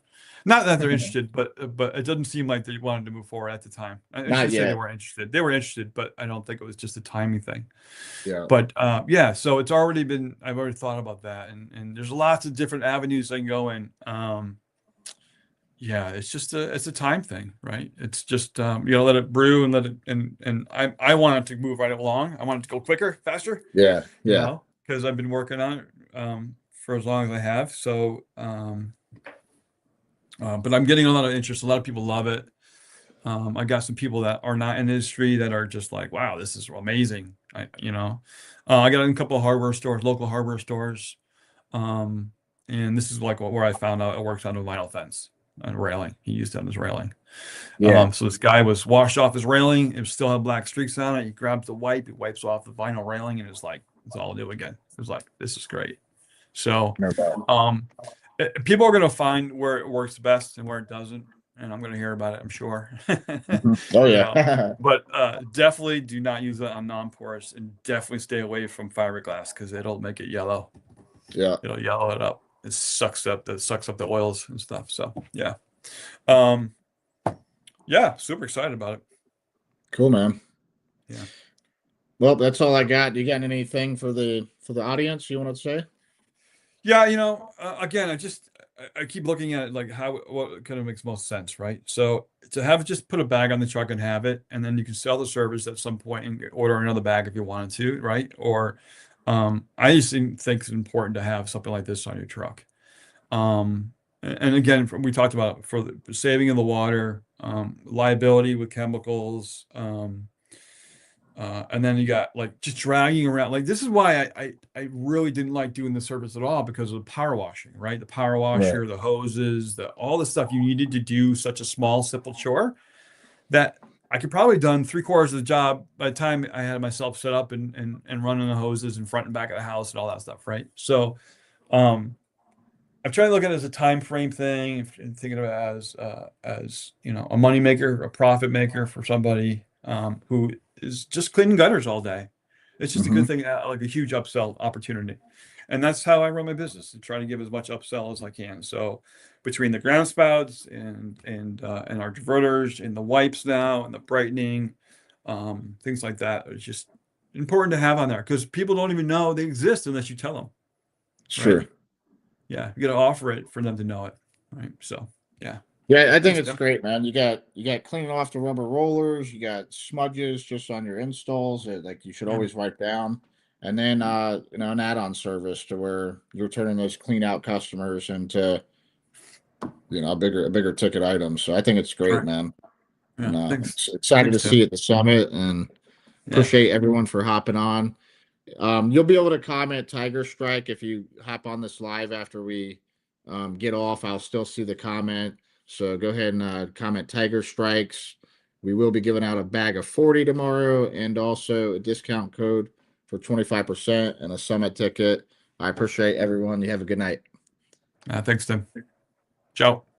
Speaker 2: Not that they're interested, but it doesn't seem like they wanted to move forward at the time. I
Speaker 1: Not
Speaker 2: should say they
Speaker 1: yet.
Speaker 2: were interested. They were interested, but I don't think it was just a timing thing.
Speaker 1: Yeah.
Speaker 2: But yeah, so it's already been. I've already thought about that, and there's lots of different avenues I can go in. Yeah, it's just it's a time thing, right? It's just you know, let it brew and let it and I want it to move right along. I want it to go quicker, faster,
Speaker 1: Yeah.
Speaker 2: you
Speaker 1: Yeah.
Speaker 2: know, because I've been working on it for as long as I have. So but I'm getting a lot of interest. A lot of people love it. I got some people that are not in the industry that are just like, wow, this is amazing. I got in a couple of hardware stores, local hardware stores. And this is like where I found out it works on a vinyl fence and railing. He used it on his railing.
Speaker 1: Yeah.
Speaker 2: So this guy was washed off his railing. It still had black streaks on it. He grabs the wipe, he wipes off the vinyl railing, and it's like, it's all new again. It was like, this is great. So,
Speaker 1: No doubt.
Speaker 2: people are going to find where it works best and where it doesn't. And I'm going to hear about it, I'm sure.
Speaker 1: Oh
Speaker 2: You know,
Speaker 1: yeah.
Speaker 2: but definitely do not use it on non-porous, and definitely stay away from fiberglass because it'll make it yellow.
Speaker 1: Yeah.
Speaker 2: It'll yellow it up. It sucks up the oils and stuff. So yeah. Um, yeah, super excited about it.
Speaker 1: Cool, man.
Speaker 2: Yeah.
Speaker 1: Well, that's all I got. You got anything for the audience you want to say?
Speaker 2: Yeah, you know, again, I keep looking at it like what kind of makes most sense, right? So to have just put a bag on the truck and have it, and then you can sell the service at some point and order another bag if you wanted to, right? Or I just think it's important to have something like this on your truck. And again, we talked about for the saving of the water, liability with chemicals, and then you got like just dragging around. Like this is why I really didn't like doing the service at all, because of the power washing, right? The power
Speaker 1: Right.
Speaker 2: washer, the hoses, all the stuff you needed to do such a small, simple chore that I could probably done 3/4 of the job by the time I had myself set up and running the hoses in front and back of the house and all that stuff, right? So I'm trying to look at it as a time frame thing and thinking of it as you know, a money maker, a profit maker for somebody who is just cleaning gutters all day. It's just a good thing, like a huge upsell opportunity. And that's how I run my business, and try to give as much upsell as I can. So between the ground spouts and our diverters and the wipes now and the brightening, things like that, it's just important to have on there because people don't even know they exist unless you tell them,
Speaker 1: Sure.
Speaker 2: right? Yeah, you got to offer it for them to know it, right? So yeah,
Speaker 1: Yeah, I think
Speaker 2: thanks,
Speaker 1: it's
Speaker 2: Tim.
Speaker 1: great, man. You got cleaning off the rubber rollers, you got smudges just on your installs that like you should
Speaker 2: Yeah,
Speaker 1: always wipe down. And then an add-on service to where you're turning those clean out customers into a bigger ticket item. So I think it's great,
Speaker 2: correct.
Speaker 1: man.
Speaker 2: Yeah,
Speaker 1: And
Speaker 2: thanks.
Speaker 1: excited
Speaker 2: Thanks,
Speaker 1: to see you
Speaker 2: Tim.
Speaker 1: at the summit and
Speaker 2: Yeah,
Speaker 1: appreciate everyone for hopping on. You'll be able to comment TigerStrike if you hop on this live after we get off. I'll still see the comment. So go ahead and comment TigerStrikes. We will be giving out a bag of 40 tomorrow and also a discount code for 25% and a summit ticket. I appreciate everyone. You have a good night.
Speaker 2: thanks, Tim. Ciao.